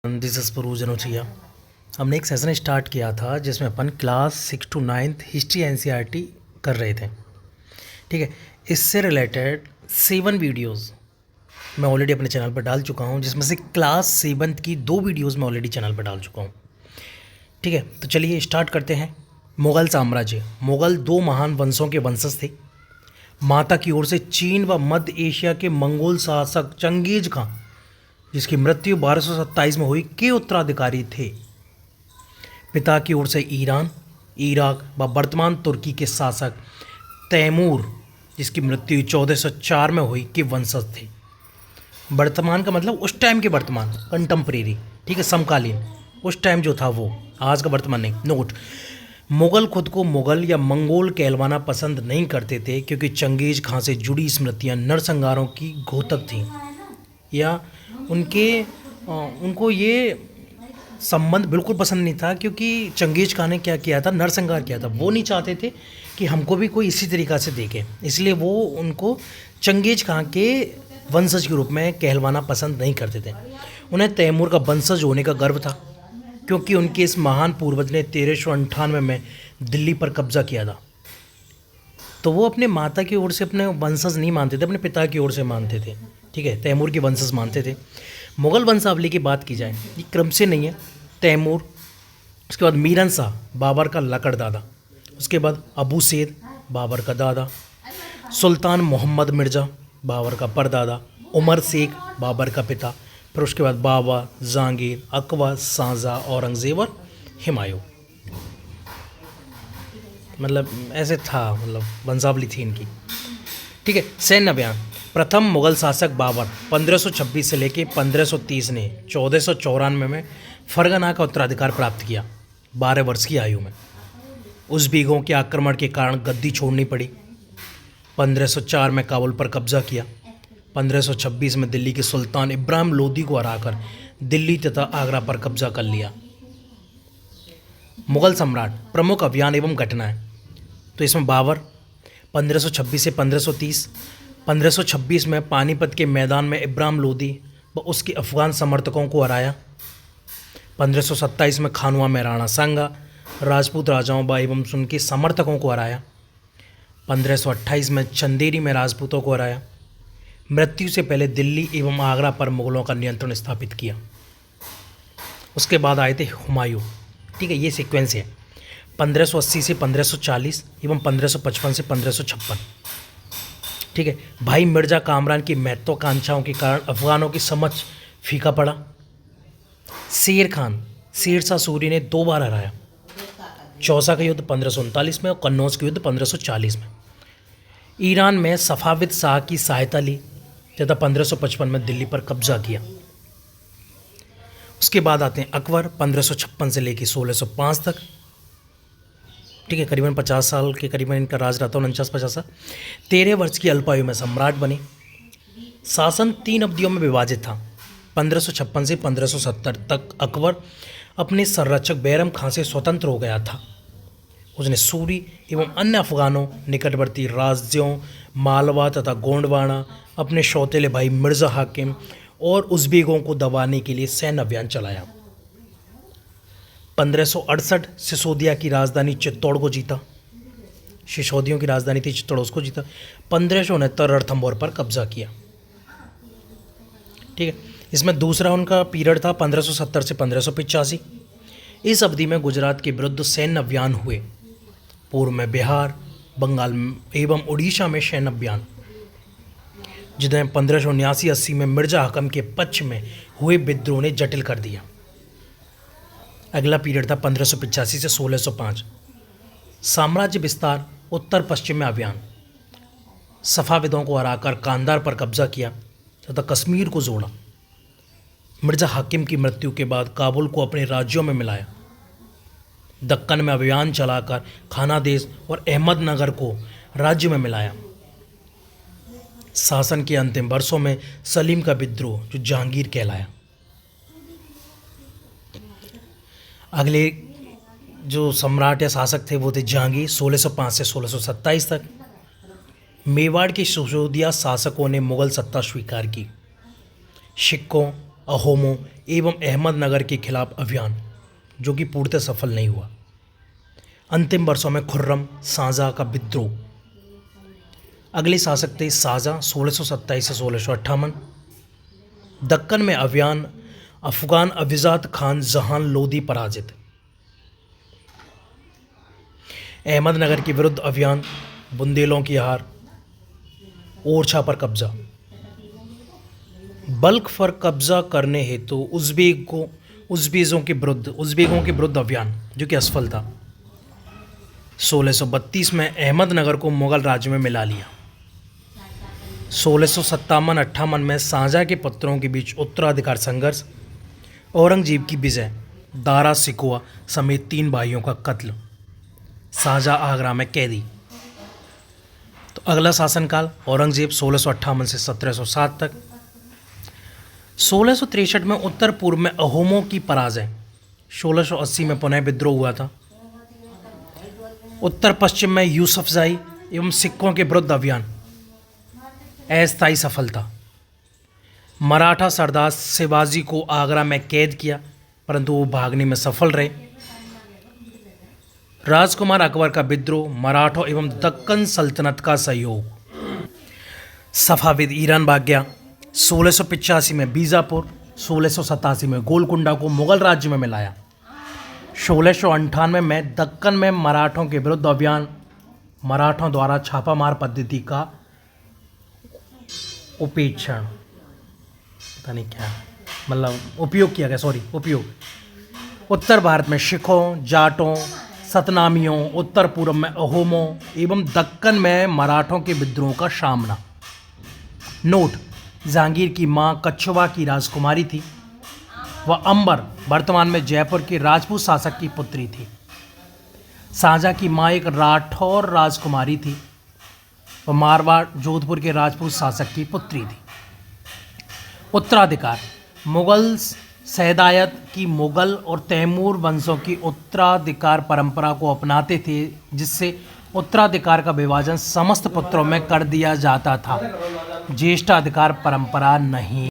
This is परूज Anusuiya. हमने एक session start किया था जिसमें अपन क्लास 6 to 9 हिस्ट्री एनसीईआरटी कर रहे थे। ठीक है, इससे रिलेटेड 7 वीडियोस मैं ऑलरेडी अपने चैनल पर डाल चुका हूं, जिसमें से क्लास 7 की 2 वीडियोस मैं ऑलरेडी चैनल पर डाल चुका हूं। ठीक है, तो चलिए स्टार्ट करते हैं। मुग़ल साम्राज्य। मुग़ल 2 महान वंशों के वंशज थे। माता की ओर से चीन व मध्य एशिया के मंगोल शासक चंगेज खां, जिसकी मृत्यु 1227 में हुई, के उत्तराधिकारी थे। पिता की ओर से ईरान, इराक व वर्तमान तुर्की के शासक तैमूर, जिसकी मृत्यु 1404 में हुई, के वंशज थे। वर्तमान का मतलब उस टाइम के वर्तमान, कंटम्प्रेरी। ठीक है, समकालीन, उस टाइम जो था वो, आज का वर्तमान नहीं। नोट, मुग़ल खुद को मुग़ल या मंगोल कहलवाना पसंद नहीं करते थे, क्योंकि चंगेज खां से जुड़ी स्मृतियाँ नरसंहारों की घोतक थीं, या उनको ये संबंध बिल्कुल पसंद नहीं था, क्योंकि चंगेज खान ने क्या किया था, नरसंहार किया था। वो नहीं चाहते थे कि हमको भी कोई इसी तरीक़ा से देखे, इसलिए वो उनको चंगेज खान के वंशज के रूप में कहलवाना पसंद नहीं करते थे। उन्हें तैमूर का वंशज होने का गर्व था, क्योंकि उनके इस महान पूर्वज ने 1398 में दिल्ली पर कब्जा किया था। तो वो अपने माता की ओर से अपने वंशज नहीं मानते थे, अपने पिता की ओर से मानते थे। ठीक है, तैमूर के वंशज मानते थे। मुग़ल वंशावली की बात की जाए, ये क्रम से नहीं है। तैमूर, उसके बाद मीरन शाह, बाबर का लकड़ दादा, उसके बाद अबू सैद, बाबर का दादा, सुल्तान मोहम्मद मिर्ज़ा, बाबर का परदादा, उमर शेख, बाबर का पिता, फिर उसके बाद बाबर, जहांगीर, अकबर, शाहजहाँ, औरंगज़ेब और हुमायूं। मतलब ऐसे था, मतलब वंशावली थी इनकी। ठीक है, सैन्य अभियान। प्रथम मुग़ल शासक बाबर 1526 से लेकर 1530 ने 1494 में फरगना का उत्तराधिकार प्राप्त किया, 12 वर्ष की आयु में। उज़्बेकों के आक्रमण के कारण गद्दी छोड़नी पड़ी। 1504 में काबुल पर कब्जा किया। 1526 में दिल्ली के सुल्तान इब्राहिम लोदी को हराकर दिल्ली तथा आगरा पर कब्जा कर लिया। मुग़ल सम्राट, प्रमुख अभियान एवं घटनाएं। तो इसमें बाबर 1526 से 1530। 1526 में पानीपत के मैदान में इब्राहिम लोदी व उसके अफ़गान समर्थकों को हराया। 1527 में खानुआ में राणा सांगा, राजपूत राजाओं व एवं उनके समर्थकों को हराया। 1528 में चंदेरी में राजपूतों को हराया। मृत्यु से पहले दिल्ली एवं आगरा पर मुग़लों का नियंत्रण स्थापित किया। उसके बाद आए थे हुमायूं। ठीक है, ये सीक्वेंस है। 1580 से 1540 एवं 1555 से 1556। ठीक है, भाई मिर्ज़ा कामरान की महत्वाकांक्षाओं के कारण अफ़गानों की समझ फीका पड़ा। शेर खान, शेर शाह सूरी ने 2 बार हराया। चौसा का युद्ध 1539 में और कन्नौज के युद्ध 1540 में। ईरान में सफ़ाविद शाह की सहायता ली तथा 1555 में दिल्ली पर कब्जा किया। उसके बाद आते हैं अकबर, 1556 से लेकर 1605 तक। ठीक है, करीबन 50 साल के करीबन इनका राज रहा था, 49-50 साल। 13 वर्ष की अल्पायु में सम्राट बने। शासन 3 अवधियों में विभाजित था। 1556 से 1570 तक अकबर अपने संरक्षक बैरम खां से स्वतंत्र हो गया था। उसने सूरी एवं अन्य अफगानों, निकटवर्ती राज्यों मालवा तथा गोंडवाना, अपने सौतेले भाई मिर्ज़ा हाकिम और उज़्बेकों को दबाने के लिए सैन्य अभियान चलाया। 1568 सिसोदिया की राजधानी चित्तौड़ को जीता। सिसोदियों की राजधानी थी चित्तौड़, उसको जीता। 1569 रणथंभौर पर कब्जा किया। ठीक है, इसमें दूसरा उनका पीरियड था 1570 से 1585। इस अवधि में गुजरात के विरुद्ध सैन्य अभियान हुए। पूर्व में बिहार, बंगाल एवं उड़ीसा में सैन्य अभियान, जिन्हें 1579-80 में मिर्ज़ा हकम के पक्ष में हुए विद्रोह ने जटिल कर दिया। अगला पीरियड था 1585 से 1605। साम्राज्य विस्तार, उत्तर पश्चिम में अभियान। सफ़ाविदों को हराकर कांधार पर कब्जा किया तथा कश्मीर को जोड़ा। मिर्ज़ा हाकिम की मृत्यु के बाद काबुल को अपने राज्यों में मिलाया। दक्कन में अभियान चलाकर खानादेश और अहमदनगर को राज्य में मिलाया। शासन के अंतिम वर्षों में सलीम का विद्रोह, जो जहांगीर कहलाया। अगले जो सम्राट या शासक थे वो थे जहांगीर, 1605 से 1627 तक। मेवाड़ के सिसोदिया शासकों ने मुग़ल सत्ता स्वीकार की। सिखों अहोमों एवं अहमदनगर के खिलाफ अभियान, जो कि पूर्णतः सफल नहीं हुआ। अंतिम वर्षों में खुर्रम शाहजहाँ का विद्रोह। अगले शासक थे शाहजहाँ 1627 से 1658। दक्कन में अभियान, अफगान अभिजात खान जहान लोदी पराजित। अहमदनगर के विरुद्ध अभियान, बुंदेलों की हार। ओरछा पर कब्जा। बल्ख पर कब्जा करने हेतु उज़्बेकों के विरुद्ध अभियान, जो कि असफल था। 1632 में अहमदनगर को मुगल राज्य में मिला लिया। 1657-58 में शाहजहाँ के पुत्रों के बीच उत्तराधिकार संघर्ष, औरंगजेब की विजय, दारा सिकोहा समेत 3 भाइयों का कत्ल, शाहजहाँ आगरा में कैदी। तो अगला शासनकाल औरंगजेब 1658 से 1707 तक। 1663 में उत्तर पूर्व में अहोमों की पराजय। 1680 में पुनः विद्रोह हुआ था। उत्तर पश्चिम में यूसुफजाई एवं सिखों के विरुद्ध अभियान, अस्थायी सफलता। मराठा सरदार शिवाजी को आगरा में कैद किया, परंतु वो भागने में सफल रहे। राजकुमार अकबर का विद्रोह, मराठों एवं दक्कन सल्तनत का सहयोग। सफाविद ईरान भाग गया। 1685 में बीजापुर, 1687 में गोलकुंडा को मुगल राज्य में मिलाया। 1698 में दक्कन में मराठों के विरुद्ध अभियान, मराठों द्वारा छापामार पद्धति का उपेक्षण, पता नहीं क्या मतलब उपयोग किया गया, उपयोग। उत्तर भारत में सिखों, जाटों, सतनामियों, उत्तर पूर्व में अहोमों एवं दक्कन में मराठों के विद्रोह का सामना। नोट: जहांगीर की मां कच्छवा की राजकुमारी थी। वह अंबर वर्तमान में जयपुर के राजपूत शासक की पुत्री थी। शाहजहाँ की मां एक राठौर राजकुमारी थी। वह मारवाड़ जोधपुर के राजपूत शासक की पुत्री थी। उत्तराधिकार: मुगल सैदायत की मुगल और तैमूर वंशों की उत्तराधिकार परंपरा को अपनाते थे, जिससे उत्तराधिकार का विभाजन समस्त पुत्रों में कर दिया जाता था। ज्येष्ठाधिकार परंपरा नहीं।